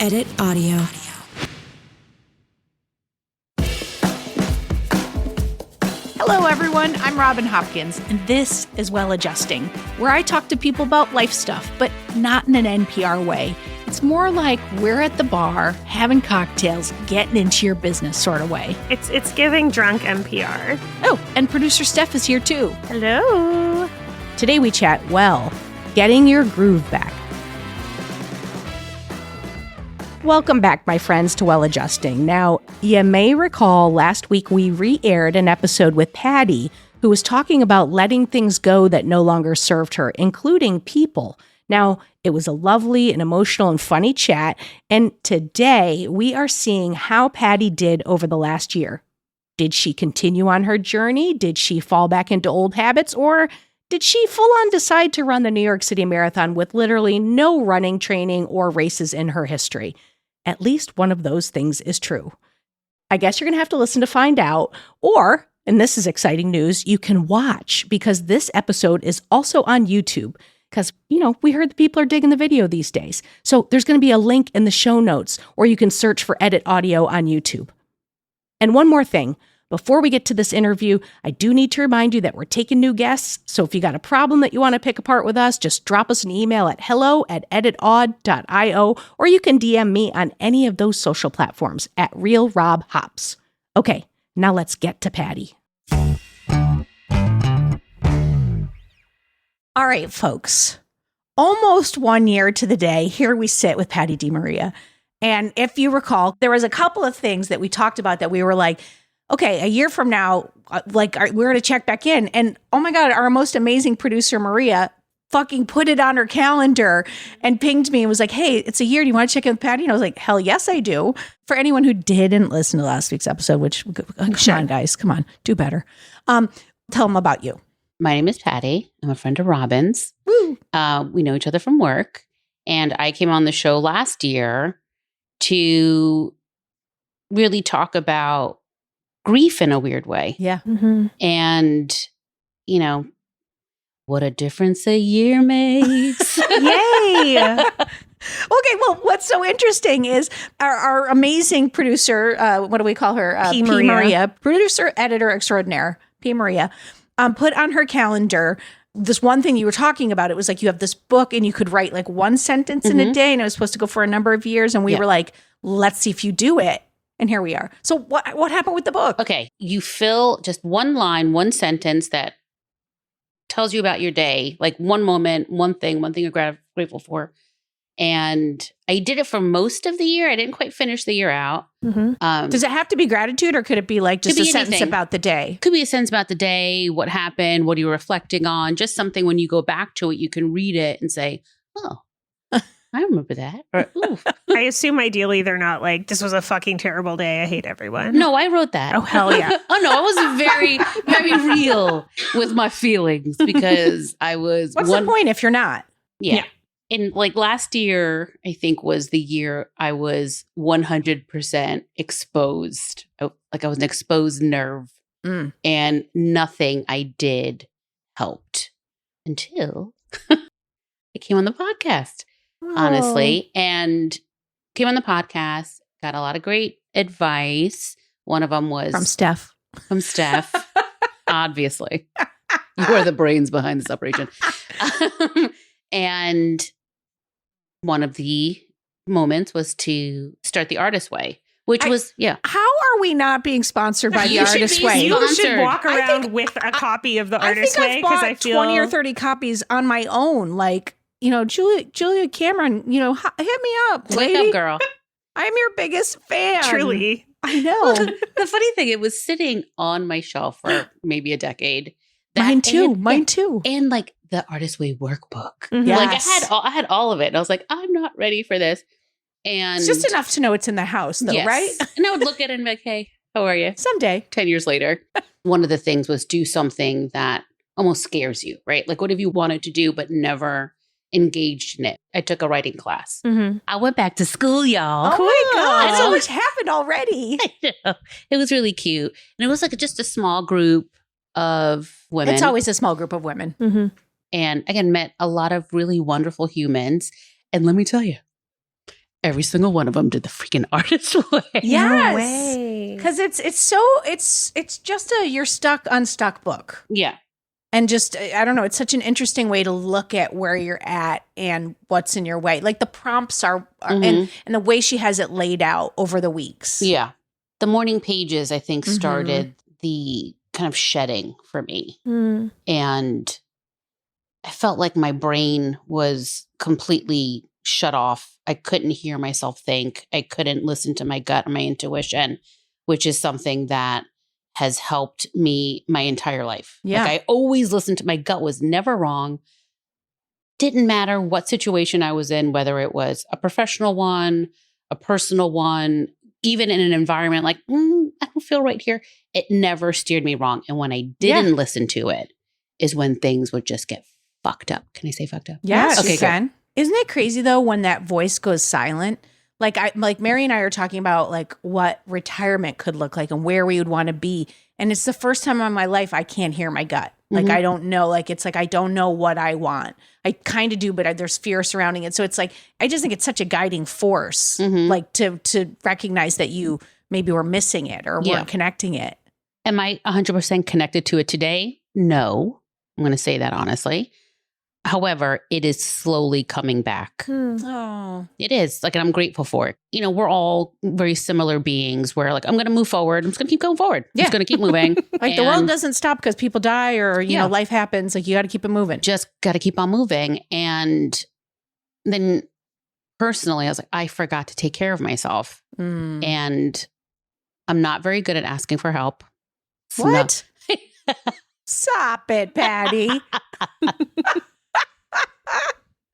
Edit audio. Hello, everyone. I'm Robin Hopkins, and this is Well Adjusting, where I talk to people about life stuff, but not in an NPR way. It's more like we're at the bar, having cocktails, getting into your business sort of way. It's giving drunk NPR. Oh, and producer Steph is here too. Hello. Today we chat, well, getting your groove back. Welcome back, my friends, to Well Adjusting. Now, you may recall last week we re-aired an episode with Patty, who was talking about letting things go that no longer served her, including people. Now, it was a lovely and emotional and funny chat, and today we are seeing how Patty did over the last year. Did she continue on her journey? Did she fall back into old habits? Or did she full-on decide to run the New York City Marathon with literally no running training or races in her history? At least one of those things is true. I guess you're going to have to listen to find out, or, and this is exciting news, you can watch, because this episode is also on YouTube. Because, we heard the people are digging the video these days. So there's going to be a link in the show notes, or you can search for Edit Audio on YouTube. And one more thing. Before we get to this interview, I do need to remind you that we're taking new guests. So if you got a problem that you want to pick apart with us, just drop us an email at hello@editaud.io, or you can DM me on any of those social platforms at RealRobHops. Okay, now let's get to Patty. All right, folks. Almost 1 year to the day, here we sit with Patty DeMaria. And if you recall, there was a couple of things that we talked about that we were like, okay, a year from now, we're going to check back in. And oh my God, our most amazing producer, Maria, fucking put it on her calendar and pinged me and was like, hey, it's a year. Do you want to check in with Patty? And I was like, hell yes, I do. For anyone who didn't listen to last week's episode, which, come on, guys, come on, do better. Tell them about you. My name is Patty. I'm a friend of Robin's. Woo. We know each other from work. And I came on the show last year to really talk about grief in a weird way. Yeah. Mm-hmm. And, what a difference a year makes. Yay. Okay, well, what's so interesting is our amazing producer, what do we call her? P. Maria. Producer, editor extraordinaire, P. Maria, put on her calendar this one thing you were talking about. It was like you have this book and you could write like one sentence in a day, and it was supposed to go for a number of years. And we were like, let's see if you do it. And here we are. So what happened with the book? Okay, you fill just one line, one sentence that tells you about your day, like one moment, one thing you're grateful for. And I did it for most of the year. I didn't quite finish the year out. Mm-hmm. Does it have to be gratitude, or could it be like just a sentence about the day? Could be a sentence about the day, what happened, what are you reflecting on, just something when you go back to it, you can read it and say, oh, I remember that. Or, ooh. I assume ideally they're not like, this was a fucking terrible day. I hate everyone. No, I wrote that. Oh, hell yeah. Oh, no, I was very, very real with my feelings because I was. What's the point if you're not? Yeah. And like last year, I think was the year I was 100% exposed. Like I was an exposed nerve, and nothing I did helped until I came on the podcast. Honestly, and came on the podcast, got a lot of great advice. One of them was From Steph, obviously. You are the brains behind this operation. And one of the moments was to start The Artist Way, which was. How are we not being sponsored by The Artist Way? You should walk around with a copy of The Artist Way, because I feel 20 or 30 copies on my own. Like, Julia Cameron, hit me up, lady. Wake up, girl. I'm your biggest fan. Truly. I know. Well, the funny thing, it was sitting on my shelf for maybe a decade. Mine too. And like the Artist Way workbook. Mm-hmm. Yes. Like I had all of it. And I was like, I'm not ready for this. And It's just enough to know it's in the house, though, yes. right? And I would look at it and be like, hey, how are you? Someday. 10 years later. One of the things was do something that almost scares you, right? Like what have you wanted to do but never engaged in it? I took a writing class. Mm-hmm. I went back to school, y'all. Oh my God. I So know. much happened already. I know. It was really cute. And it was like just a small group of women. It's always a small group of women. Mm-hmm. And again, met a lot of really wonderful humans. And let me tell you, every single one of them did the freaking artist way. Yes. No way. Because it's just a you're stuck, unstuck book. Yeah. And just, I don't know, it's such an interesting way to look at where you're at and what's in your way. Like the prompts are and the way she has it laid out over the weeks. Yeah. The morning pages, I think, started the kind of shedding for me. Mm. And I felt like my brain was completely shut off. I couldn't hear myself think. I couldn't listen to my gut or my intuition, which is something that has helped me my entire life. Yeah. Like I always listened to my gut, was never wrong. Didn't matter what situation I was in, whether it was a professional one, a personal one, even in an environment like, I don't feel right here. It never steered me wrong. And when I didn't listen to it is when things would just get fucked up. Can I say fucked up? Yes, Okay, you can. Isn't it crazy though when that voice goes silent? Like Mary and I are talking about like what retirement could look like and where we would want to be. And it's the first time in my life I can't hear my gut. Like I don't know. Like it's like I don't know what I want. I kind of do, but there's fear surrounding it. So it's like I just think it's such a guiding force, like to recognize that you maybe were missing it or weren't connecting it. Am I 100% connected to it today? No. I'm going to say that honestly. However, it is slowly coming back. Oh, It is. Like, and I'm grateful for it. You know, we're all very similar beings where like, I'm going to move forward. I'm just going to keep going forward. I'm just going to keep moving. like the world doesn't stop because people die or, you know, life happens. Like you got to keep it moving. Just got to keep on moving. And then personally, I was like, I forgot to take care of myself. And I'm not very good at asking for help. It's What? Stop it, Patty.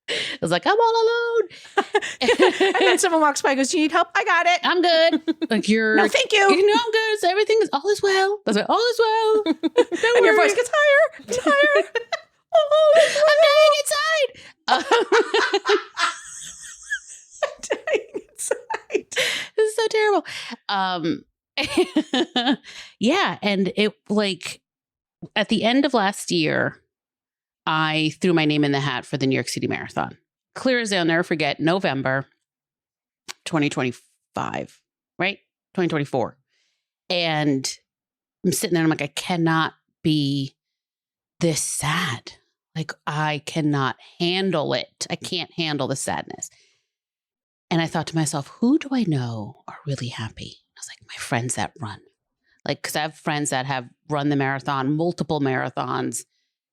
I was like, I'm all alone. And then someone walks by and goes, do you need help? I got it. I'm good. Like you're No, thank you. You know, I'm good. So everything is all is well. That's right. All is well. Don't And your worry. voice gets higher. It's higher. Oh, I'm dying inside. dying inside. This is so terrible. Yeah. And it like at the end of last year, I threw my name in the hat for the New York City Marathon. Clear as day, I'll never forget, November 2025, right? 2024. And I'm sitting there and I'm like, I cannot be this sad. Like, I cannot handle it. I can't handle the sadness. And I thought to myself, who do I know are really happy? I was like, my friends that run. Like, because I have friends that have run the marathon, multiple marathons.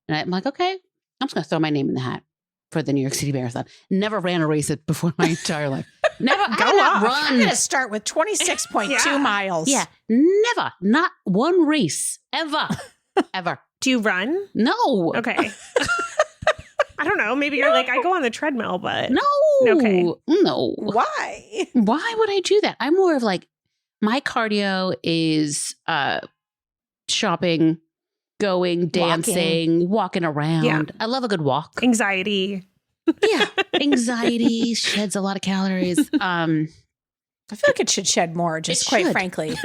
And I'm like, okay, I'm just going to throw my name in the hat for the New York City Marathon. Never ran a race before my entire life. Never. Go I off. run. I'm going to start with 26.2 miles. Yeah, never. Not one race ever. Ever. Do you run? No. Okay. I don't know. Maybe you're like, I go on the treadmill, but No. Okay. No. Why? Why would I do that? I'm more of like, my cardio is shopping, going, dancing, walking around. Yeah. I love a good walk. anxiety. Yeah. Anxiety sheds a lot of calories. I feel like it should shed more, just It quite should. frankly.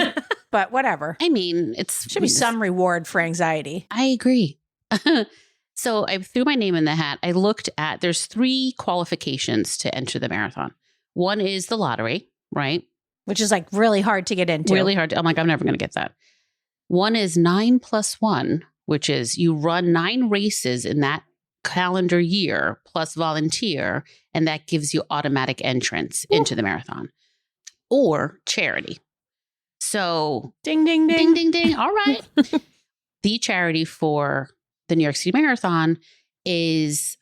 But whatever. I mean, it's Should be some reward for anxiety. I agree. So I threw my name in the hat. I looked at, there's 3 qualifications to enter the marathon. One is the lottery, right? Which is like really hard to get into. Really hard. I'm like, I'm never going to get that. One is 9+1, which is you run 9 races in that calendar year plus volunteer, and that gives you automatic entrance into the marathon. Or charity. So Ding, ding, ding, ding. ding, ding. All right. The charity for the New York City Marathon is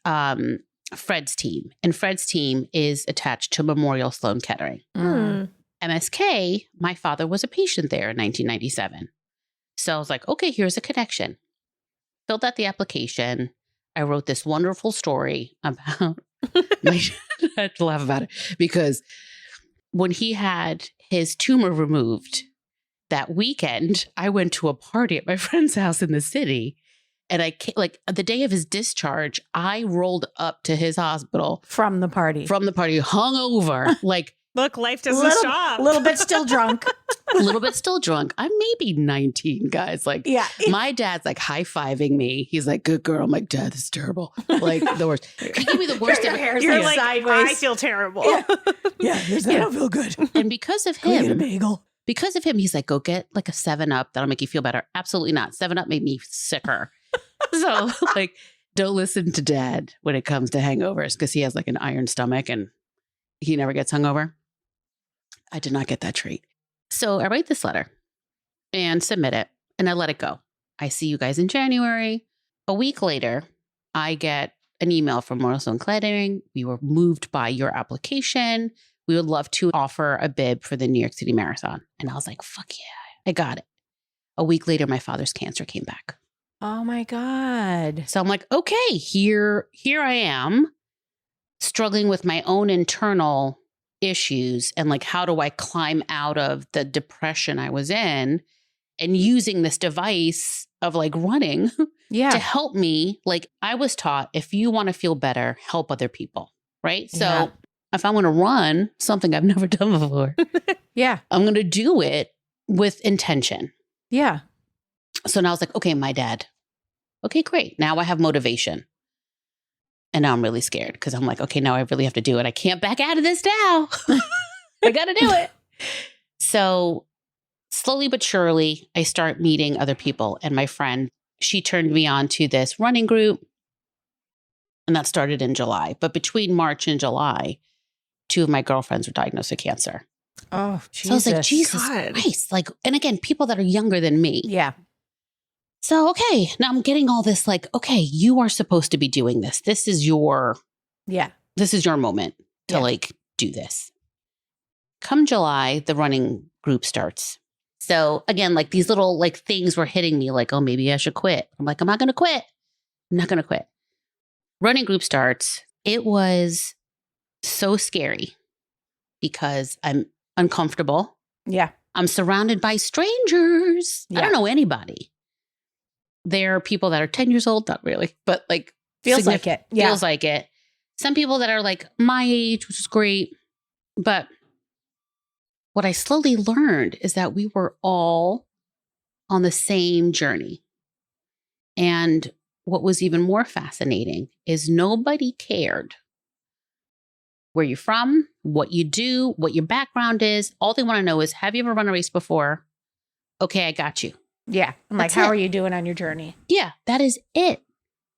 Fred's team. And Fred's team is attached to Memorial Sloan Kettering. MSK, my father was a patient there in 1997. So I was like, okay, here's a connection. Filled out the application. I wrote this wonderful story about, I had to laugh about it because when he had his tumor removed that weekend, I went to a party at my friend's house in the city. And I like the day of his discharge, I rolled up to his hospital From the party. hungover, like Look, life doesn't stop. A little bit still drunk. a little bit still drunk. I'm maybe 19, guys. Like, Yeah. my dad's like high-fiving me. He's like, good girl. I'm like, Dad, this is terrible. Like, the worst. He gave me the worst. Your hair's You're like like, sideways. I feel terrible. Yeah. Yeah, does that not feel good? And because of Can we get a him, bagel? he's like, go get like a 7-Up. That'll make you feel better. Absolutely not. 7-Up made me sicker. So like, don't listen to dad when it comes to hangovers because he has like an iron stomach and he never gets hungover. I did not get that trait. So I write this letter and submit it and I let it go. I see you guys in January. A week later, I get an email from Morning Sloan Klettering. We were moved by your application. We would love to offer a bib for the New York City Marathon. And I was like, fuck yeah, I got it. A week later, my father's cancer came back. Oh my God. So I'm like, okay, here I am struggling with my own internal issues and like, how do I climb out of the depression I was in and using this device of like running to help me. Like I was taught, if you want to feel better, help other people. Right. So if I'm going to run something I've never done before, I'm going to do it with intention. Yeah. So now I was like, okay, my dad. Okay, great. Now I have motivation. And now I'm really scared because I'm like, okay, now I really have to do it. I can't back out of this now. I got to do it. So slowly but surely, I start meeting other people. And my friend, she turned me on to this running group. And that started in July. But between March and July, 2 of my girlfriends were diagnosed with cancer. Oh, Jesus. So I was like, Jesus Christ. Like, and again, people that are younger than me. Yeah. So, okay, now I'm getting all this like, okay, you are supposed to be doing this. This is your moment to like do this. Come July, the running group starts. So again, like these little like things were hitting me like, oh, maybe I should quit. I'm like, I'm not going to quit. I'm not going to quit. Running group starts. It was so scary because I'm uncomfortable. Yeah. I'm surrounded by strangers. Yeah. I don't know anybody. There are people that are 10 years old, not really, but like feels like it. Yeah. Feels like it. Some people that are like my age, which is great. But what I slowly learned is that we were all on the same journey. And what was even more fascinating is nobody cared where you're from, what you do, what your background is. All they want to know is, have you ever run a race before? Okay, I got you. Yeah. I'm like, how are you doing on your journey? Yeah, that is it.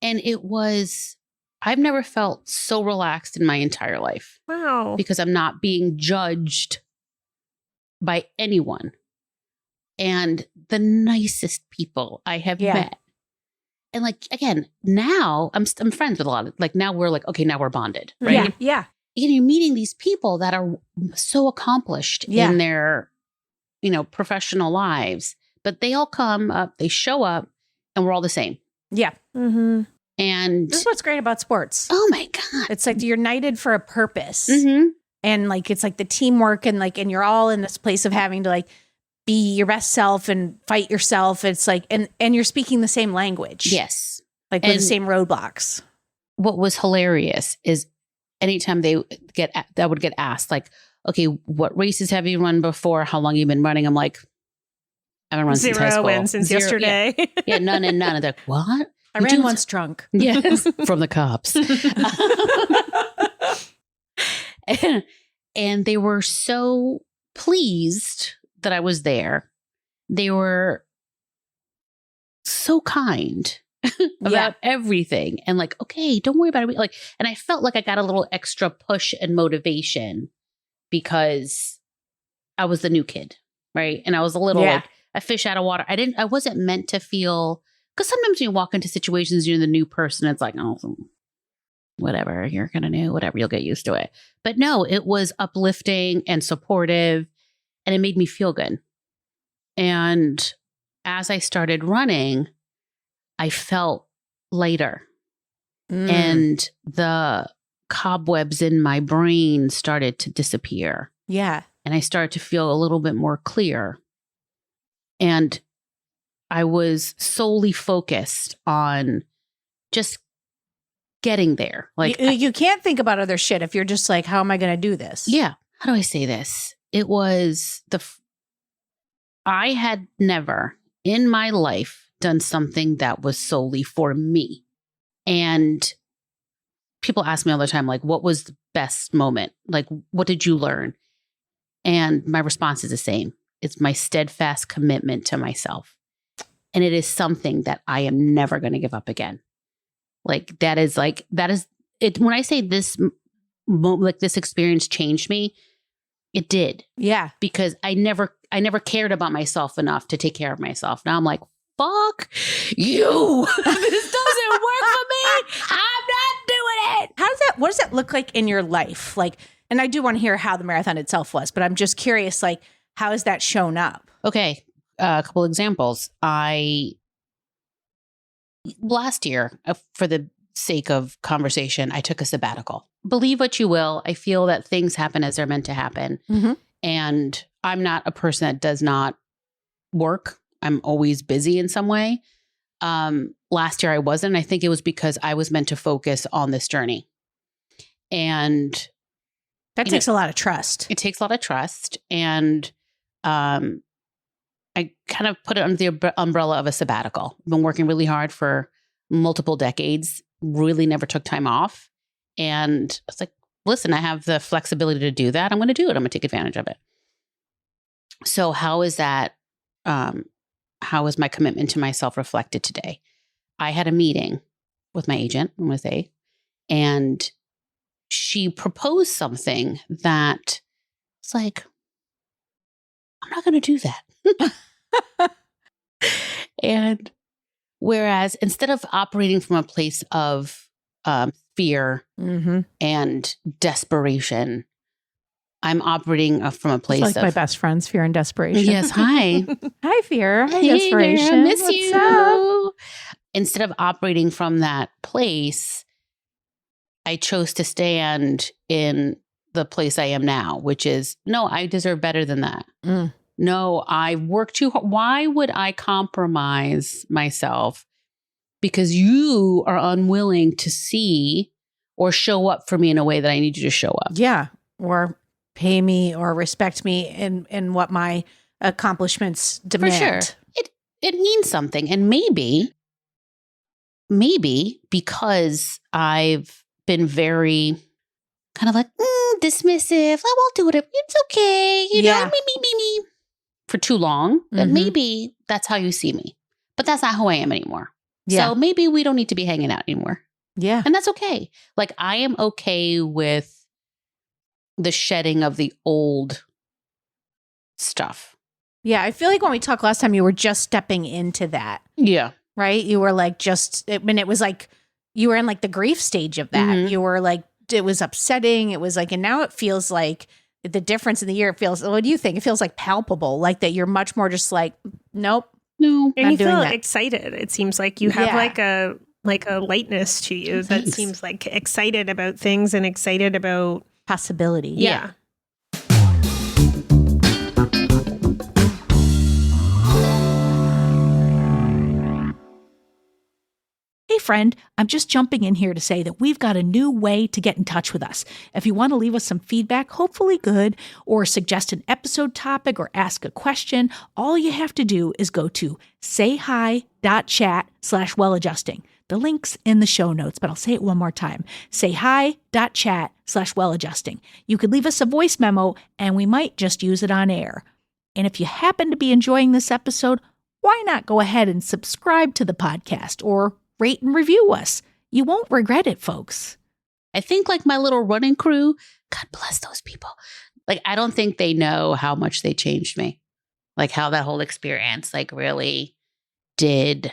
And it was, I've never felt so relaxed in my entire life. Wow. Because I'm not being judged by anyone. And the nicest people I have met. And like, again, now I'm friends with a lot of, like, now we're like, okay, now we're bonded, right? Yeah. Yeah. And you're meeting these people that are so accomplished in their, professional lives. But they all come up, they show up, and we're all the same. Yeah. Mm-hmm. And this is what's great about sports. Oh my God. It's like you're united for a purpose. Mm-hmm. And like, it's like the teamwork and like, and you're all in this place of having to like be your best self and fight yourself. It's like, and you're speaking the same language. Yes. Like with the same roadblocks. What was hilarious is anytime that would get asked, like, okay, what races have you run before? How long have you been running? I'm like, I haven't run since high school. 0 wins since yesterday. Yeah, none and none. And they're like, what? I ran once drunk. Yes, from the cops. And they were so pleased that I was there. They were so kind about everything. And like, okay, don't worry about it. Like, and I felt like I got a little extra push and motivation because I was the new kid, right? And I was a little like a fish out of water. I wasn't meant to feel, because sometimes when you walk into situations, you're the new person. It's like, oh, whatever, you're going to know, whatever, you'll get used to it. But no, it was uplifting and supportive, and it made me feel good. And as I started running, I felt lighter. And the cobwebs in my brain started to disappear. Yeah. And I started to feel a little bit more clear. And I was solely focused on just getting there. Like you can't think about other shit if you're just like, how am I going to do this? Yeah. How do I say this? It was I had never in my life done something that was solely for me. And people ask me all the time, like, what was the best moment? Like, what did you learn? And my response is the same. It's my steadfast commitment to myself. And it is something that I am never going to give up again. That is it. When I say this, this experience changed me, it did. Yeah. Because I never cared about myself enough to take care of myself. Now I'm like, fuck you. This doesn't work for me. I'm not doing it. What does that look like in your life? Like, and I do want to hear how the marathon itself was, but I'm just curious, like, how has that shown up? Okay. A couple examples. Last year, for the sake of conversation, I took a sabbatical. Believe what you will. I feel that things happen as they're meant to happen. Mm-hmm. And I'm not a person that does not work. I'm always busy in some way. Last year I wasn't. I think it was because I was meant to focus on this journey. And that takes a lot of trust. It takes a lot of trust. And I kind of put it under the umbrella of a sabbatical. I've been working really hard for multiple decades, really never took time off. And I was like, listen, I have the flexibility to do that. I'm going to do it. I'm going to take advantage of it. So how is that? How is my commitment to myself reflected today? I had a meeting with my agent, I'm going to say, and she proposed something that it's like, I'm not going to do that. And whereas instead of operating from a place of fear and desperation, I'm operating from a place it's like of my best friend's fear and desperation. Yes, hi. Hi, fear. Hi, Hey desperation. there, I miss What's you. up? Instead of operating from that place, I chose to stand in the place I am now, which is, no, I deserve better than that. Mm. No, I work too hard. Why would I compromise myself because you are unwilling to see or show up for me in a way that I need you to show up? Yeah. Or pay me or respect me in what my accomplishments demand. For sure. It means something. And maybe because I've been very kind of like dismissive. I won't do it. It's okay. You know, me. For too long, that maybe that's how you see me. But that's not who I am anymore. Yeah. So maybe we don't need to be hanging out anymore. Yeah. And that's okay. Like, I am okay with the shedding of the old stuff. Yeah. I feel like when we talked last time, you were just stepping into that. Yeah. Right? You were like it was like you were in like the grief stage of that. Mhm. You were like, it was upsetting. It was like, and now it feels like the difference in the year, it feels, what do you think? It feels like palpable, like that you're much more just like, nope. No. And you doing feel that. excited. It seems like you have like a lightness to you that Thanks. seems like excited about things and excited about Possibility. yeah. Hey friend, I'm just jumping in here to say that we've got a new way to get in touch with us. If you want to leave us some feedback, hopefully good, or suggest an episode topic or ask a question, all you have to do is go to sayhi.chat/welladjusting. The link's in the show notes, but I'll say it one more time. sayhi.chat/welladjusting. You could leave us a voice memo and we might just use it on air. And if you happen to be enjoying this episode, why not go ahead and subscribe to the podcast or rate and review us? You won't regret it, folks. I think like my little running crew, God bless those people. Like, I don't think they know how much they changed me. Like, how that whole experience like really did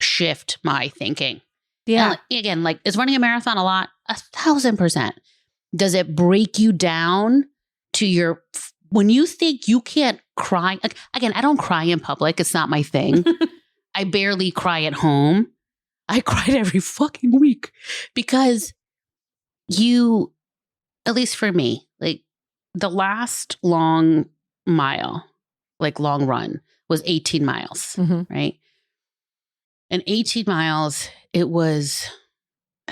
shift my thinking. Yeah. And, again, like, is running a marathon a lot? 1,000%. Does it break you down to when you think you can't cry? Like, again, I don't cry in public. It's not my thing. I barely cry at home. I cried every fucking week because at least for me, like, the last long mile, like long run, was 18 miles, right? And 18 miles, I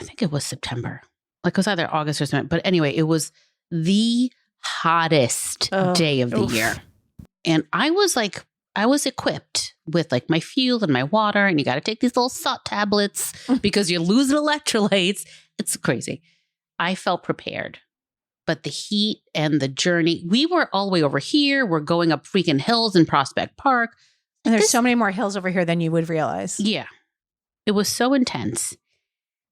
think it was September. Like, it was either August or something. But anyway, it was the hottest day of the year. And I was equipped with like my fuel and my water, and you got to take these little salt tablets because you're losing electrolytes. It's crazy. I felt prepared. But the heat and the journey, we were all the way over here. We're going up freaking hills in Prospect Park. And there's so many more hills over here than you would realize. Yeah. It was so intense.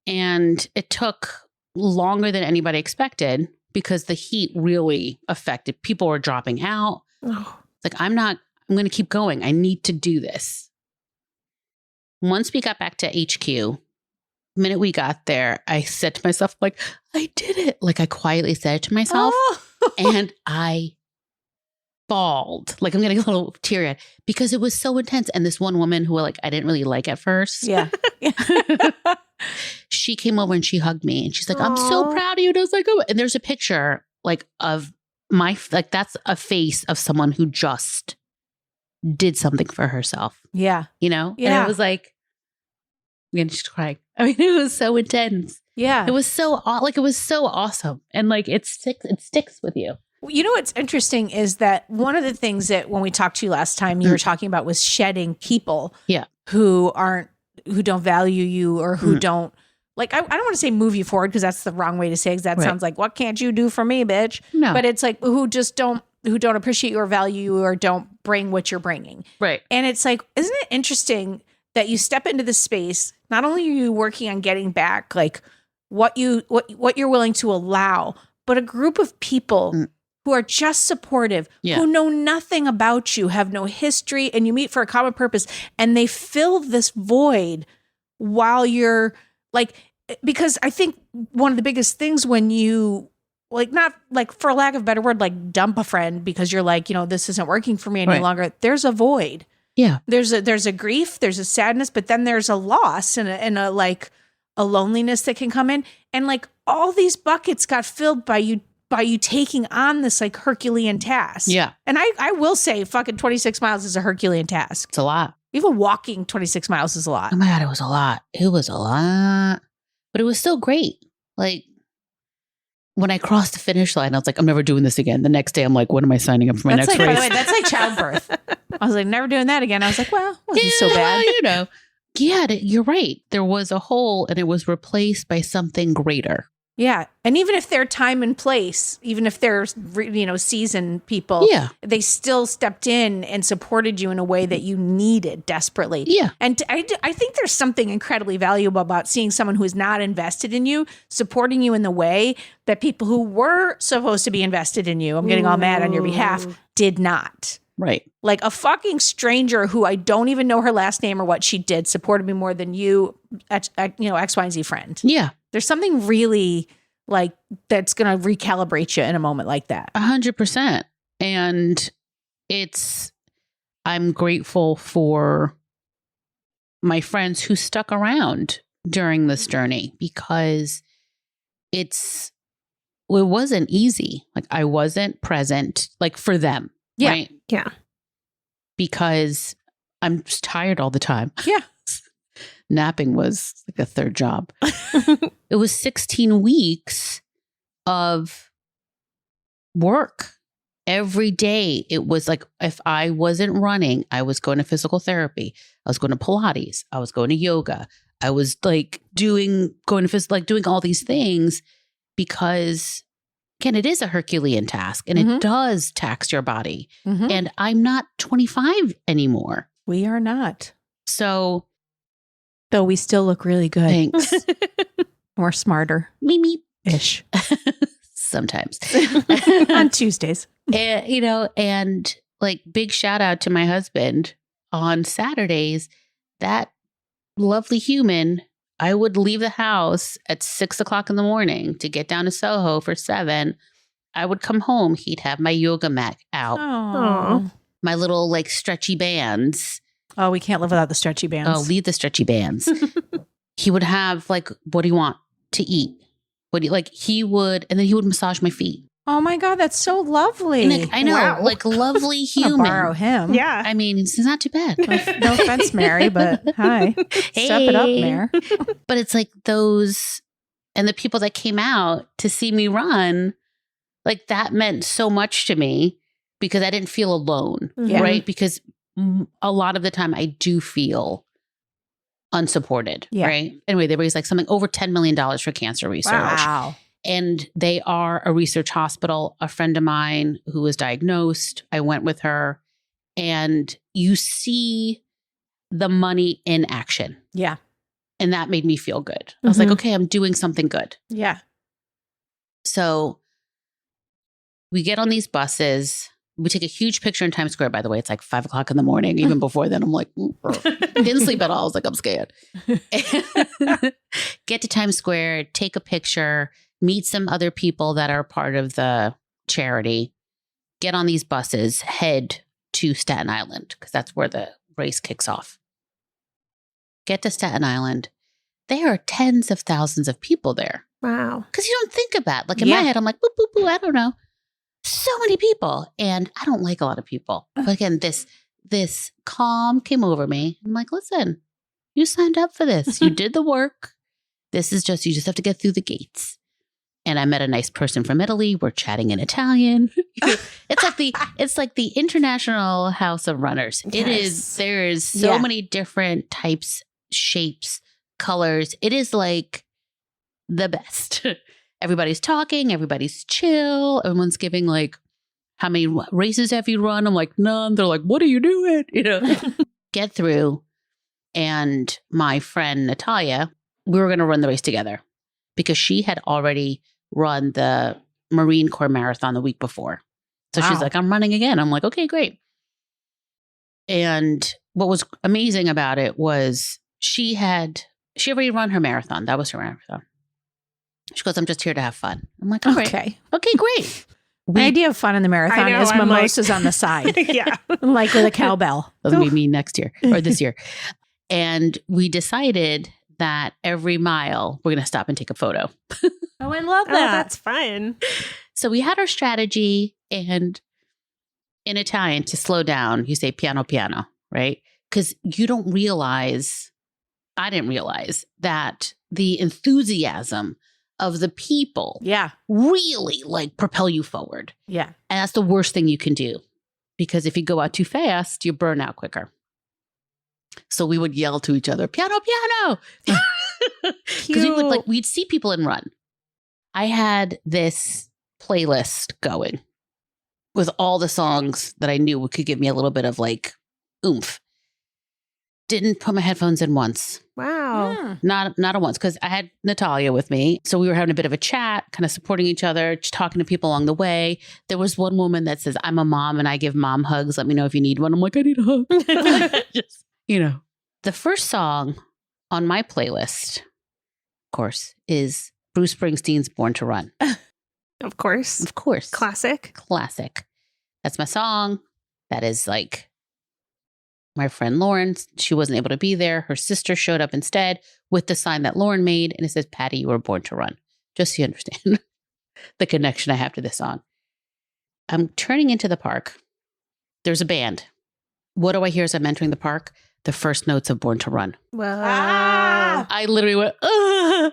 And it took longer than anybody expected because the heat really affected. People were dropping out. It's like, I'm going to keep going. I need to do this. Once we got back to HQ, the minute we got there, I said to myself, like, I did it. Like, I quietly said it to myself. And I bawled. Like, I'm getting a little teary-eyed because it was so intense. And this one woman who, like, I didn't really like at first. Yeah. She came over and she hugged me. And she's like, I'm so proud of you. And I was like, oh. And there's a picture, like, of that's a face of someone who just did something for herself. Yeah. You know? Yeah. And it was like, I'm just crying. I mean, it was so intense. Yeah. It was so awesome. And like, it sticks with you. You know what's interesting is that one of the things that when we talked to you last time, you were talking about was shedding people who don't value you or who don't, like, I don't want to say move you forward because that's the wrong way to say it, because that sounds like, what can't you do for me, bitch? No. But it's like, who don't appreciate you or value you or don't bring what you're bringing. Right. And it's like, isn't it interesting that you step into this space, not only are you working on getting back like what you're willing to allow, but a group of people who are just supportive, who know nothing about you, have no history, and you meet for a common purpose, and they fill this void while you're like, because I think one of the biggest things when you like, not like, for lack of a better word, like dump a friend because you're like, this isn't working for me any longer. There's a void. Yeah. There's a grief, there's a sadness, but then there's a loss and a like a loneliness that can come in. And like all these buckets got filled by you taking on this like Herculean task. Yeah. And I will say fucking 26 miles is a Herculean task. It's a lot. Even walking 26 miles is a lot. Oh my God, it was a lot. It was a lot. But it was still great. Like, when I crossed the finish line, I was like, I'm never doing this again. The next day, I'm like, when am I signing up for my next race? By the way, that's like childbirth. I was like, never doing that again. I was like, well, it wasn't so bad. Well, Yeah, you're right. There was a hole and it was replaced by something greater. Yeah. And even if they're time and place, even if they're, seasoned people, they still stepped in and supported you in a way that you needed desperately. Yeah. And I think there's something incredibly valuable about seeing someone who is not invested in you, supporting you in the way that people who were supposed to be invested in you, I'm getting all mad on your behalf, did not. Right. Like a fucking stranger who I don't even know her last name or what she did supported me more than you, X, Y, and Z friend. Yeah. There's something really like that's going to recalibrate you in a moment like that. 100%. And I'm grateful for my friends who stuck around during this journey because it wasn't easy. Like I wasn't present like for them. Yeah. Right? Yeah. Because I'm just tired all the time. Yeah. Napping was like a third job. It was 16 weeks of work. Every day it was like, if I wasn't running, I was going to physical therapy. I was going to Pilates. I was going to yoga. I was like doing all these things because, again, it is a Herculean task and it does tax your body. And I'm not 25 anymore. We are not. So. Though we still look really good. Thanks. We're smarter. Me-ish. Sometimes. On Tuesdays. And like big shout out to my husband on Saturdays. That lovely human, I would leave the house at 6:00 in the morning to get down to Soho for 7. I would come home. He'd have my yoga mat out. Aww. My little like stretchy bands. Oh, we can't live without the stretchy bands. Oh, leave the stretchy bands. He would have like, what do you want to eat? And then he would massage my feet. Oh my God, that's so lovely. And I know, like lovely human. Borrow him. Yeah. I mean, it's not too bad. No offense, Mary, but hi. Hey. Step it up, Mare. But it's like those, and the people that came out to see me run, like that meant so much to me because I didn't feel alone, right? Because a lot of the time I do feel unsupported, right? Anyway, they raised like something over $10 million for cancer research. Wow. And they are a research hospital. A friend of mine who was diagnosed, I went with her, and you see the money in action. Yeah. And that made me feel good. I was like, Mhm. okay, I'm doing something good. Yeah. So we get on these buses. We take a huge picture in Times Square, by the way. It's like 5 o'clock in the morning. Even before then, I'm like, didn't sleep at all. I was like, I'm scared. Get to Times Square, take a picture, meet some other people that are part of the charity, get on these buses, head to Staten Island, because that's where the race kicks off. Get to Staten Island. There are tens of thousands of people there. Wow. Because you don't think about it. Like in Yeah. my head, I'm like, boop, boop, boop, I don't know. So many people. And I don't like a lot of people. But again, this calm came over me. I'm like, listen, you signed up for this. You did the work. This is just, you just have to get through the gates. And I met a nice person from Italy. We're chatting in Italian. It's like the International House of Runners. It is, there is so Yeah. many different types, shapes, colors. It is like the best. Everybody's talking, everybody's chill. Everyone's giving like, how many races have you run? I'm like, none. They're like, what are you doing? You know, get through. And my friend Natalia, we were going to run the race together because she had already run the Marine Corps Marathon the week before. So she's Wow. like, I'm running again. I'm like, okay, great. And what was amazing about it was she already run her marathon. That was her marathon. She goes, I'm just here to have fun. I'm like, all right. Okay. Okay, great. The idea of fun in the marathon I know, is I'm like- mimosas on the side, Yeah. like with a cowbell. That'll be me next year or this year. And we decided that every mile we're going to stop and take a photo. Oh, I love Oh, that's fun. So we had our strategy, and in Italian, to slow down, you say piano piano, right? Because you don't realize, I didn't realize that the enthusiasm of the people Yeah. really like propel you forward. Yeah. And that's the worst thing you can do, because if you go out too fast, you burn out quicker. So we would yell to each other, piano, piano. Because we'd see people and run. I had this playlist going with all the songs that I knew could give me a little bit of like oomph. Didn't put my headphones in once. Wow. Not a once, because I had Natalia with me. So we were having a bit of a chat, kind of supporting each other, just talking to people along the way. There was one woman that says, I'm a mom and I give mom hugs. Let me know if you need one. I'm like, I need a hug. Just, the first song on my playlist, of course, is Bruce Springsteen's Born to Run. Of course. Of course. Classic. Classic. That's my song. That is like my friend Lauren. She wasn't able to be there. Her sister showed up instead with the sign that Lauren made. And it says, Patty, you were born to run. Just so you understand the connection I have to this song. I'm turning into the park. There's a band. What do I hear as I'm entering the park? The first notes of Born to Run. Well, I literally went, ugh.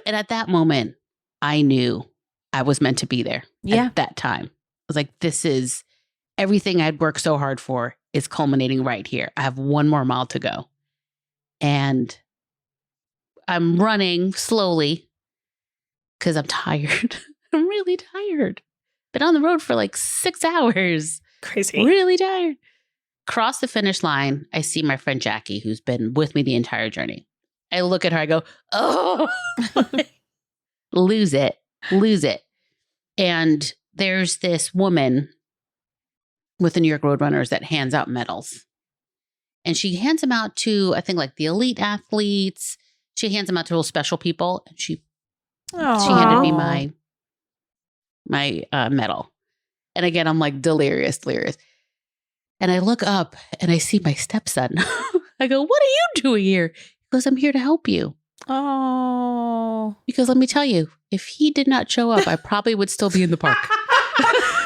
And at that moment, I knew I was meant to be there Yeah. at that time. I was like, this is everything I'd worked so hard for is culminating right here. I have one more mile to go. And I'm running slowly because I'm tired. I'm really tired. Been on the road for like 6 hours. crazy. Really tired. Cross the finish line. I see my friend Jackie, who's been with me the entire journey. I look at her. I go, oh, lose it. And there's this woman with the New York Roadrunners that hands out medals. And she hands them out to, I think, like the elite athletes. She hands them out to real special people. And she handed me my medal. And again, I'm like delirious. And I look up and I see my stepson. I go, what are you doing here? He goes, I'm here to help you. Oh. Because let me tell you, if he did not show up, I probably would still be in the park.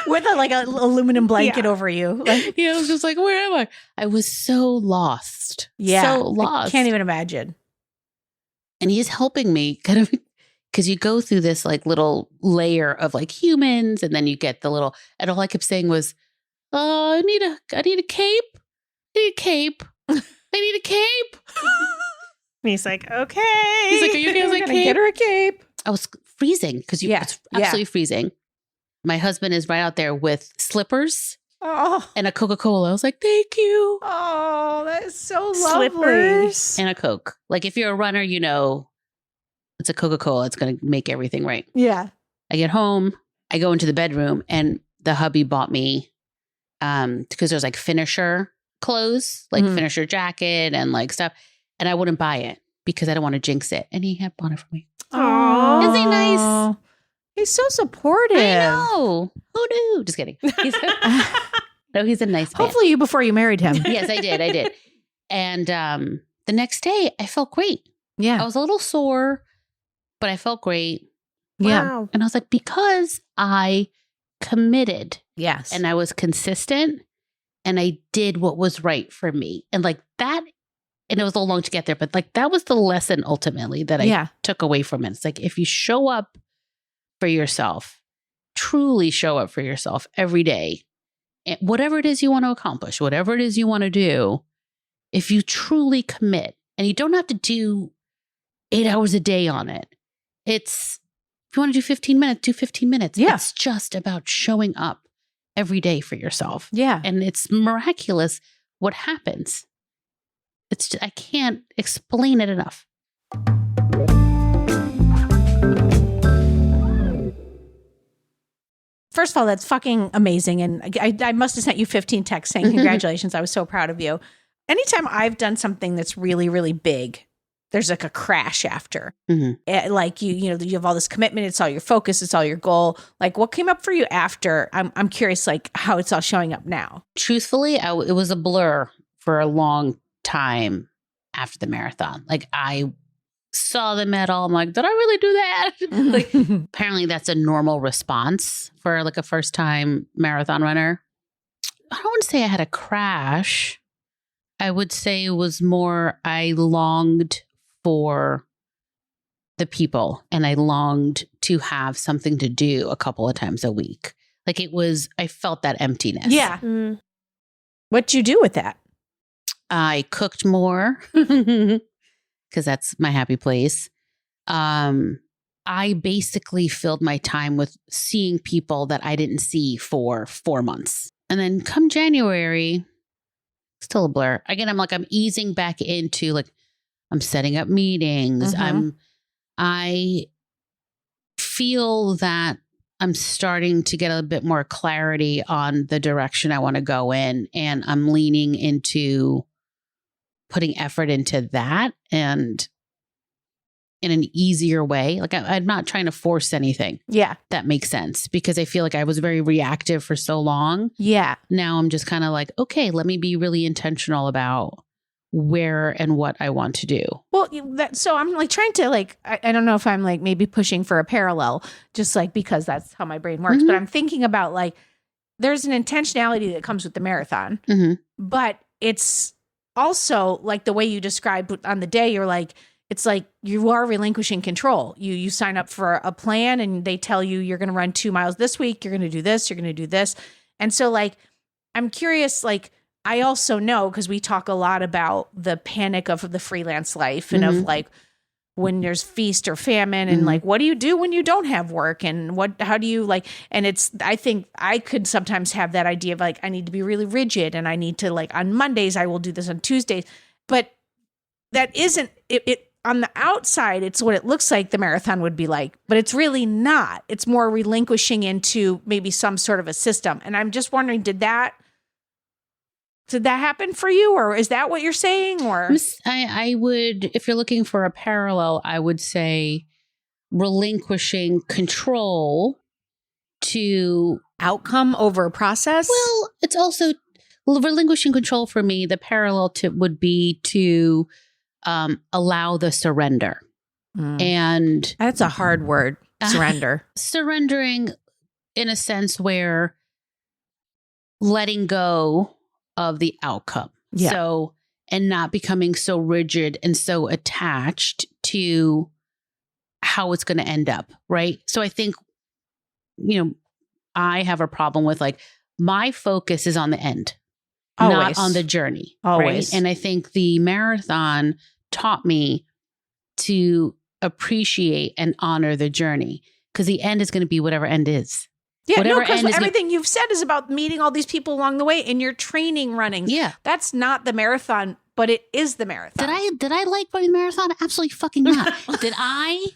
With like an aluminum blanket over you. Like, I was just like, where am I? I was so lost. yeah. So lost. I can't even imagine. And he's helping me kind of, because you go through this like little layer of like humans, and then you get the little, and all I kept saying was, I need a cape. I need a cape. And he's like, okay. He's like, are you guys like, Get her a cape. I was freezing because it's absolutely freezing. My husband is right out there with slippers Oh, and a Coca-Cola. I was like, thank you. oh, that is so lovely. Slippers. And a Coke. Like if you're a runner, you know, it's a Coca-Cola. It's going to make everything right. Yeah. I get home, I go into the bedroom, and the hubby bought me, because there's like finisher clothes, like finisher jacket and like stuff. And I wouldn't buy it because I don't want to jinx it. And he had bought it for me. Aww. Isn't he nice? He's so supportive. I know. Who knew? Just kidding. No, he's a nice man. Hopefully you before you married him. Yes, I did. And the next day, I felt great. I Yeah. was a little sore, but I felt great. Yeah. Wow. And I was like, because I committed Yes. and I was consistent and I did what was right for me. And like that, and it was a little long to get there, but like that was the lesson ultimately that I took away from it. It's like, if you show up for yourself, truly show up for yourself every day, and whatever it is you want to accomplish, whatever it is you want to do, if you truly commit, and you don't have to do 8 hours a day on it. If you want to do 15 minutes, do 15 minutes. Yeah. It's just about showing up every day for yourself. Yeah. And it's miraculous what happens. I can't explain it enough. First of all, that's fucking amazing. And I must have sent you 15 texts saying congratulations. I was so proud of you. Anytime I've done something that's really, really big, there's like a crash after. Like you have all this commitment. It's all your focus. It's all your goal. Like what came up for you after? I'm curious, like how it's all showing up now. Truthfully, it was a blur for a long time after the marathon. Like I saw the medal. I'm like, did I really do that? Like apparently that's a normal response for like a first time marathon runner. I don't want to say I had a crash. I would say it was more I longed for the people and I longed to have something to do a couple of times a week. Like I felt that emptiness. Yeah. Mm. What'd you do with that? I cooked more because that's my happy place. I basically filled my time with seeing people that I didn't see for 4 months. And then come January, still a blur. Again, I'm easing back into like, I'm setting up meetings. I feel that I'm starting to get a bit more clarity on the direction I want to go in. And I'm leaning into putting effort into that and in an easier way. Like I'm not trying to force anything. Yeah. That makes sense because I feel like I was very reactive for so long. Yeah. Now I'm just kind of like, okay, let me be really intentional about where and what I want to do. Well, so I'm like trying to like, I don't know if I'm like maybe pushing for a parallel, just like because that's how my brain works. But I'm thinking about like, there's an intentionality that comes with the marathon, but it's also like the way you described on the day, you're like, it's like you are relinquishing control. You sign up for a plan and they tell you you're going to run 2 miles this week. You're going to do this. You're going to do this. And so like, I'm curious, like, I also know because we talk a lot about the panic of the freelance life and of like when there's feast or famine and like, what do you do when you don't have work? And how do you like, and I think I could sometimes have that idea of like, I need to be really rigid and I need to like on Mondays, I will do this on Tuesdays, but that isn't it on the outside. It's what it looks like the marathon would be like, but it's really not. It's more relinquishing into maybe some sort of a system. And I'm just wondering, did that happen for you, or is that what you're saying? Or I would, if you're looking for a parallel, I would say relinquishing control to outcome over process. Well, it's also relinquishing control for me. The parallel would be to allow the surrender, and that's a hard word. Surrender, surrendering in a sense where letting go of the outcome. Yeah. So, and not becoming so rigid and so attached to how it's going to end up. Right. So I think, I have a problem with like my focus is on the end, always. Not on the journey. Always. Right? And I think the marathon taught me to appreciate and honor the journey, because the end is going to be whatever end is. Yeah, Whatever because end is everything you've said is about meeting all these people along the way and your training running. Yeah. That's not the marathon, but it is the marathon. Did I like running the marathon? Absolutely fucking not. Did I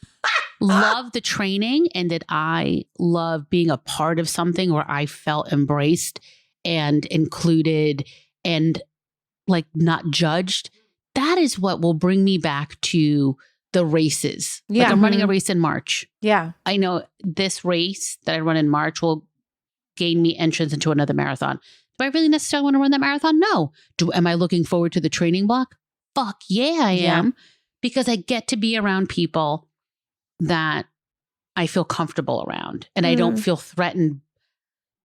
love the training, and did I love being a part of something where I felt embraced and included and like not judged? That is what will bring me back to the races. Yeah. Like I'm running a race in March. Yeah. I know this race that I run in March will gain me entrance into another marathon. Do I really necessarily want to run that marathon? No. Am I looking forward to the training block? Fuck yeah, I am. Because I get to be around people that I feel comfortable around, and I don't feel threatened.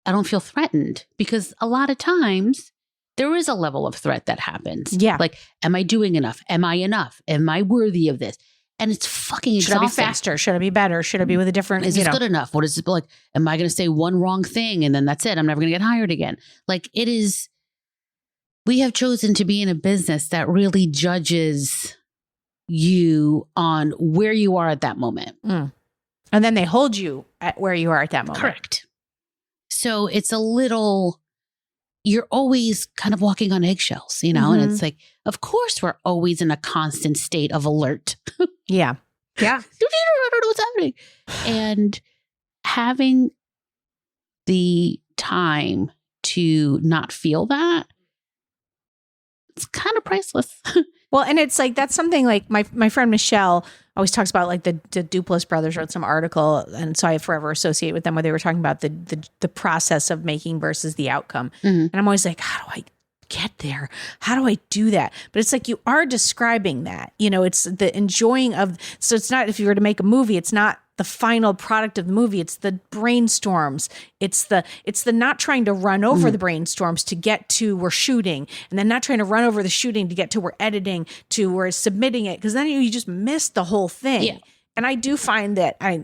I don't feel threatened because a lot of times there is a level of threat that happens. Yeah. Like, am I doing enough? Am I enough? Am I worthy of this? And it's fucking Should I exhausting. be faster? Should I be better? Should I be with a different, Is this good enough? What is it like? Am I going to say one wrong thing and then that's it? I'm never going to get hired again. Like, it is, we have chosen to be in a business that really judges you on where you are at that moment. And then they hold you at where you are at that moment. Correct. So it's a little, you're always kind of walking on eggshells, you know? And it's like, of course, we're always in a constant state of alert. Yeah. Yeah. I don't know what's happening. And having the time to not feel that, it's kind of priceless. Well, and it's like, that's something like my friend Michelle always talks about, like the Duplass brothers wrote some article. And so I forever associate with them where they were talking about the process of making versus the outcome. And I'm always like, how do I get there? How do I do that? But it's like, you are describing that, you know, it's the enjoying of, so it's not, if you were to make a movie, it's not the final product of the movie. It's the brainstorms. It's the not trying to run over the brainstorms to get to we're shooting, and then not trying to run over the shooting to get to we're editing to we're submitting it. Cause then you just miss the whole thing. Yeah. And I do find that I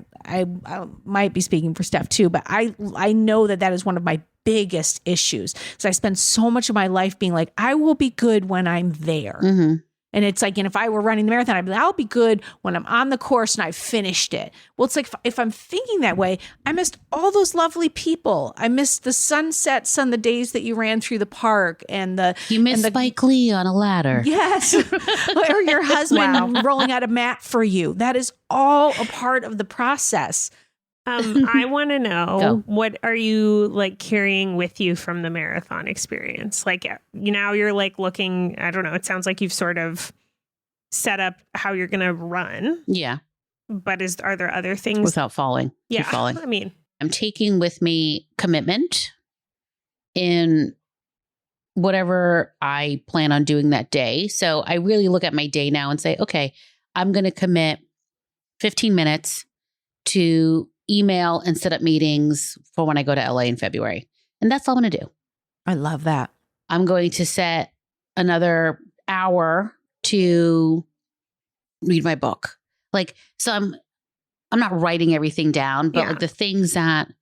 might be speaking for Steph too, but I know that is one of my biggest issues. So I spend so much of my life being like, I will be good when I'm there. And it's like, and if I were running the marathon, I'd be like, I'll be good when I'm on the course and I've finished it. Well, it's like, if I'm thinking that way, I missed all those lovely people. I missed the sunsets on the days that you ran through the park and You missed Spike Lee on a ladder. Yes. Or your husband rolling out a mat for you. That is all a part of the process. I want to know, what are you like carrying with you from the marathon experience? Like, now you're like looking, I don't know, it sounds like you've sort of set up how you're going to run. Yeah. But are there other things? Without falling. Yeah. Keep falling. I mean, I'm taking with me commitment in whatever I plan on doing that day. So I really look at my day now and say, okay, I'm going to commit 15 minutes to email and set up meetings for when I go to LA in February. And that's all I'm going to do. I love that. I'm going to set another hour to read my book. Like, so I'm not writing everything down, but like the things that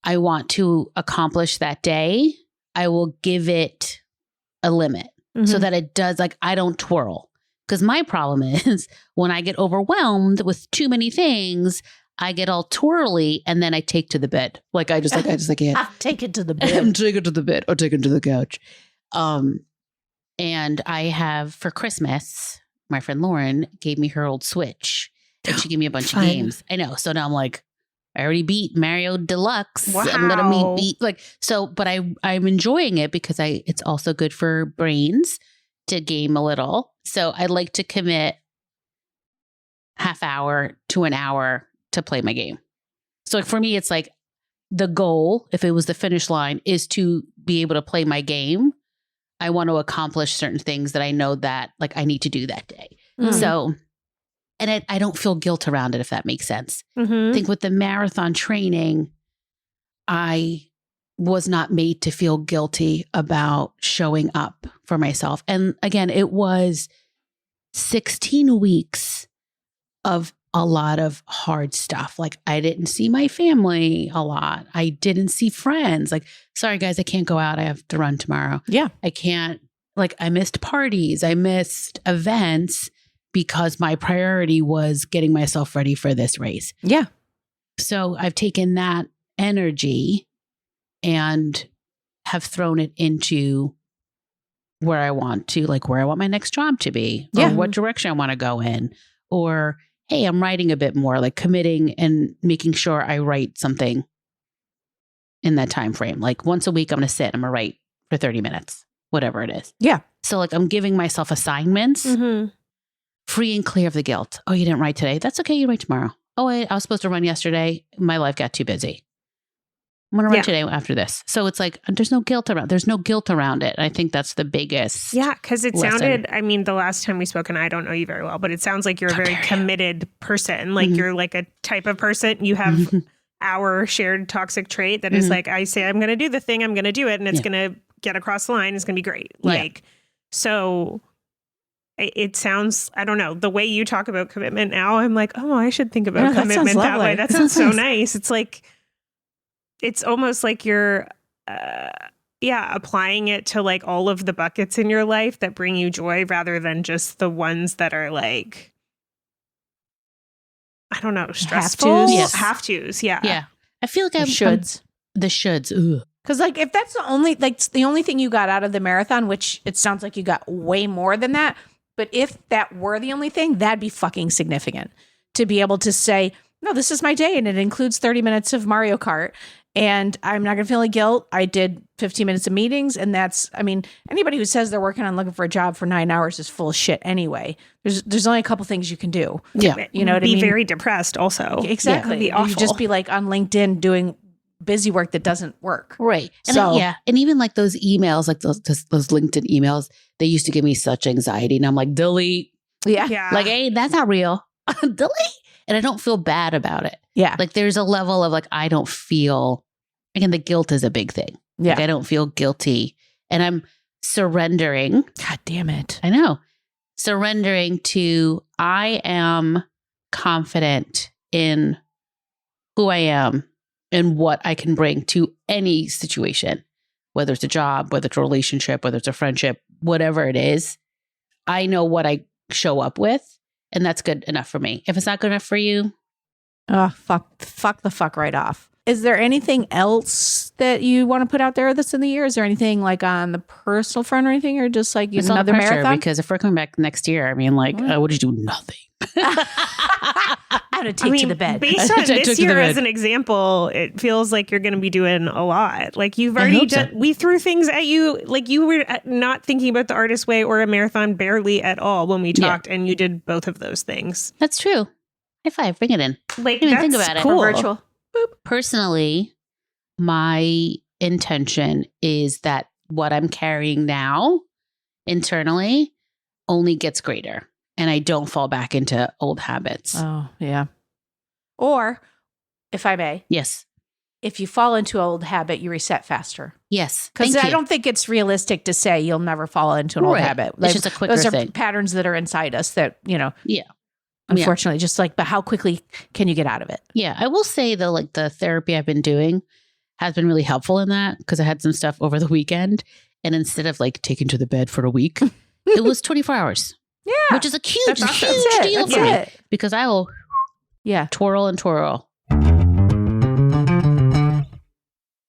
I want to accomplish that day, I will give it a limit so that it does, like, I don't twirl. Because my problem is when I get overwhelmed with too many things, I get all twirly and then I take to the bed. Like, I just can't. Take it to the I'm bed. taking it to the bed or take it to the couch. And I have, for Christmas, my friend Lauren gave me her old Switch and she gave me a bunch of games. I know. So now I'm like, I already beat Mario Deluxe. Wow. I'm gonna beat like so, but I'm enjoying it because it's also good for brains to game a little. So I like to commit half hour to an hour to play my game. So for me, it's like the goal, if it was the finish line, is to be able to play my game. I want to accomplish certain things that I know that like I need to do that day. So, and I don't feel guilt around it, if that makes sense. I think with the marathon training, I was not made to feel guilty about showing up for myself. And again, it was 16 weeks of a lot of hard stuff. Like, I didn't see my family a lot. I didn't see friends. Like, sorry guys, I can't go out. I have to run tomorrow. Yeah. I can't, like, I missed parties. I missed events because my priority was getting myself ready for this race. Yeah. So I've taken that energy and have thrown it into where I want to, like where I want my next job to be, or what direction I want to go in, or hey, I'm writing a bit more, like committing and making sure I write something in that time frame. Like once a week, I'm going to sit, I'm going to write for 30 minutes, whatever it is. Yeah. So like I'm giving myself assignments, free and clear of the guilt. Oh, you didn't write today. That's okay. You write tomorrow. Oh, wait, I was supposed to run yesterday. My life got too busy. I'm going to run today after this. So it's like, there's no guilt around it. And I think that's the biggest. Yeah. Cause it lesson. sounded, I mean, the last time we spoke, and I don't know you very well, but it sounds like you're a very committed person. Like you're like a type of person. You have our shared toxic trait that is like, I say, I'm going to do the thing, I'm going to do it. And it's going to get across the line. It's going to be great. Like, so it sounds, I don't know, the way you talk about commitment now, I'm like, oh, I should think about commitment that way. That sounds so nice. It's like, it's almost like you're, applying it to like all of the buckets in your life that bring you joy rather than just the ones that are like, I don't know, stressful. Have tos. Yeah. Yeah. I feel like the shoulds. The shoulds. Ugh. Because like if that's the only thing you got out of the marathon, which it sounds like you got way more than that, but if that were the only thing, that'd be fucking significant to be able to say, no, this is my day and it includes 30 minutes of Mario Kart. And I'm not going to feel any guilt. I did 15 minutes of meetings. And that's, I mean, anybody who says they're working on looking for a job for 9 hours is full of shit anyway. There's only a couple things you can do. Yeah. You know what I mean? Be very depressed also. Exactly. Yeah, you just be like on LinkedIn doing busy work that doesn't work. Right. And So, and even like those emails, like those LinkedIn emails, they used to give me such anxiety. And I'm like, delete. Yeah. Like, hey, that's not real. Delete. And I don't feel bad about it. Yeah. Like there's a level of like, I don't feel, again, the guilt is a big thing. Yeah. Like I don't feel guilty. And I'm surrendering. God damn it. I know. Surrendering to, I am confident in who I am and what I can bring to any situation, whether it's a job, whether it's a relationship, whether it's a friendship, whatever it is. I know what I show up with, and that's good enough for me. If it's not good enough for you, oh, fuck the fuck right off. Is there anything else that you want to put out there that's in the year? Is there anything like on the personal front or anything, or just like it's another marathon? Because if we're coming back next year, I mean, like, what did you do? Nothing. I'm going to take to the bed. Based on this year as an example, it feels like you're going to be doing a lot. Like you've already done, we threw things at you. Like you were not thinking about the Artist Way or a marathon barely at all when we talked, and you did both of those things. That's true. High five, bring it in. Like, I didn't think about cool. it. Virtual. Personally, my intention is that what I'm carrying now internally only gets greater, and I don't fall back into old habits. Oh, yeah. Or, if I may, Yes. if you fall into an old habit, you reset faster. Yes. Because Thank I you. don't think it's realistic to say you'll never fall into an old Right. habit. It's just a quicker those are thing. patterns that are inside us that, you know, Yeah. unfortunately, just like, but how quickly can you get out of it? Yeah. I will say though, like the therapy I've been doing has been really helpful in that, because I had some stuff over the weekend, and instead of like taking to the bed for a week, it was 24 hours. Yeah. Which is a huge, awesome. huge deal That's for me, it. because I will Yeah. twirl and twirl.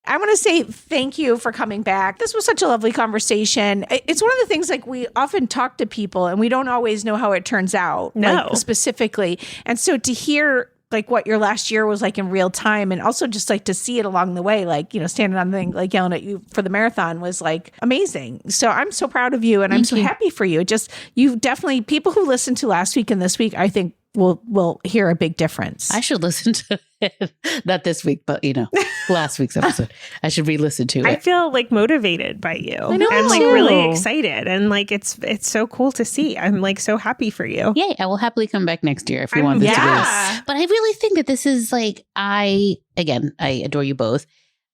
I want to say thank you for coming back. This was such a lovely conversation. It's one of the things, like, we often talk to people and we don't always know how it turns out, No. like, specifically. And so to hear like what your last year was like in real time, and also just like to see it along the way, like, you know, standing on the thing, like yelling at you for the marathon was like amazing. So I'm so proud of you, and I'm so happy for you. Just, you definitely, people who listened to last week and this week, I think will hear a big difference. I should listen to it. Not this week, but you know, last week's episode. I should re-listen to it. I feel like motivated by you. I know. And like really excited. And like it's so cool to see. I'm like so happy for you. Yay, I will happily come back next year if you want this to be. But I really think that this is like, I adore you both.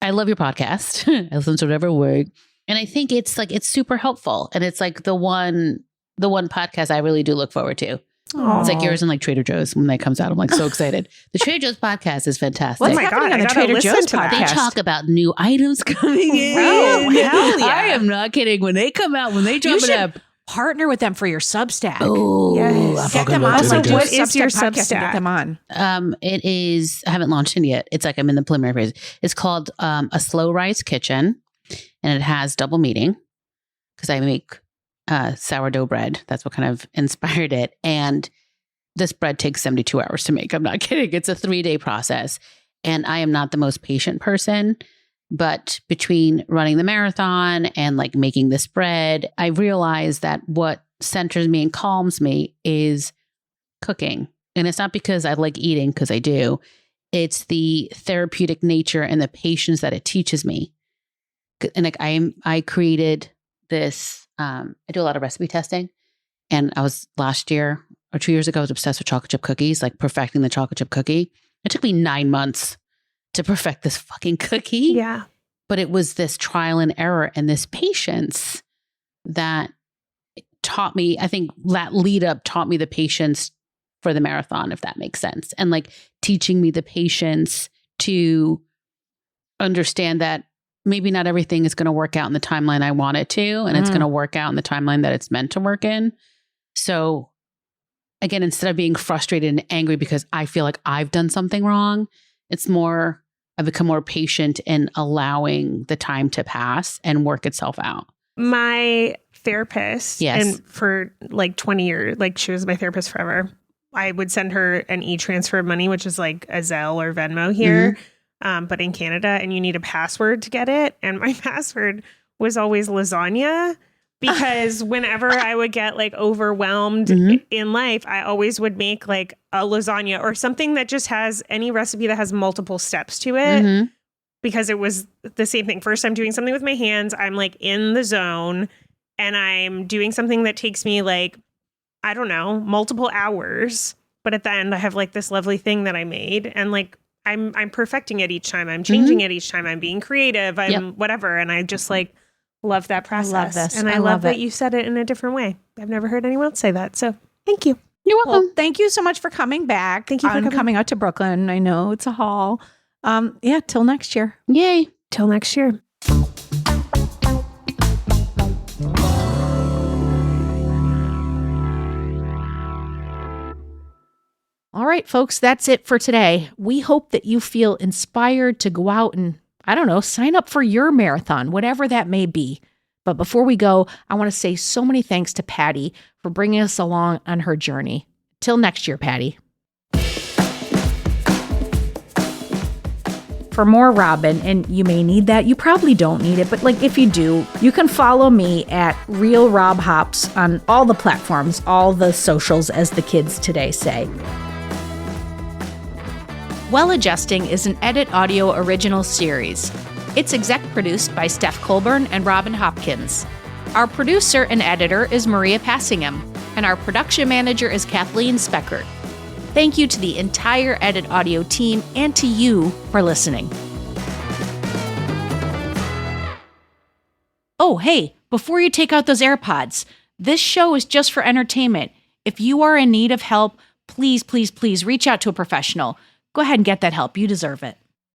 I love your podcast. I listen to whatever word. And I think it's like, it's super helpful. And it's like the one podcast I really do look forward to. Aww. It's like yours and like Trader Joe's when that comes out. I'm like so excited. The Trader Joe's podcast is fantastic. What's my happening God, on the I gotta Trader listen Joe's to that. They podcast? talk about new items coming in. Oh, hell yeah. I am not kidding. When they come out, when they drop it up. partner with them for your Substack. Oh, Yes. Get them on. Also, Also, what is your podcast and Substack? Get them on. it is. I haven't launched it yet. It's like I'm in the preliminary phase. It's called A Slow Rise Kitchen, and it has double meating because I make sourdough bread. That's what kind of inspired it. And this bread takes 72 hours to make. I'm not kidding. It's a 3-day process. And I am not the most patient person, but between running the marathon and like making this bread, I realized that what centers me and calms me is cooking. And it's not because I like eating, because I do. It's the therapeutic nature and the patience that it teaches me. And like I created this, I do a lot of recipe testing. And I was last year or 2 years ago, I was obsessed with chocolate chip cookies, like perfecting the chocolate chip cookie. It took me 9 months to perfect this fucking cookie. Yeah. But it was this trial and error and this patience that taught me, I think that lead up taught me the patience for the marathon, if that makes sense. And like teaching me the patience to understand that maybe not everything is going to work out in the timeline I want it to, and it's going to work out in the timeline that it's meant to work in. So again, instead of being frustrated and angry because I feel like I've done something wrong, it's more, I've become more patient in allowing the time to pass and work itself out. My therapist, Yes. and for like 20 years, like she was my therapist forever. I would send her an e-transfer of money, which is like a Zelle or Venmo here, but in Canada, and you need a password to get it. And my password was always lasagna, because whenever I would get like overwhelmed in life, I always would make like a lasagna or something that just has any recipe that has multiple steps to it. Because it was the same thing. First, I'm doing something with my hands. I'm like in the zone, and I'm doing something that takes me like, I don't know, multiple hours. But at the end, I have like this lovely thing that I made, and like I'm perfecting it each time. I'm changing it each time. I'm being creative. I'm whatever, and I just like love that process. I love this. And I love that you said it in a different way. I've never heard anyone else say that. So thank you. You're welcome. Well, thank you so much for coming back. Thank you for coming out to Brooklyn. I know it's a haul. Yeah, till next year. Yay. Till next year. All right, folks, that's it for today. We hope that you feel inspired to go out and, I don't know, sign up for your marathon, whatever that may be. But before we go, I want to say so many thanks to Patty for bringing us along on her journey. Till next year, Patty. For more Robin, and you may need that, you probably don't need it, but like if you do, you can follow me at Real Rob Hops on all the platforms, all the socials, as the kids today say. Well Adjusting is an Edit Audio original series. It's exec produced by Steph Colburn and Robin Hopkins. Our producer and editor is Maria Passingham, and our production manager is Kathleen Speckert. Thank you to the entire Edit Audio team and to you for listening. Oh, hey, before you take out those AirPods, this show is just for entertainment. If you are in need of help, please, please, please reach out to a professional. Go ahead and get that help. You deserve it.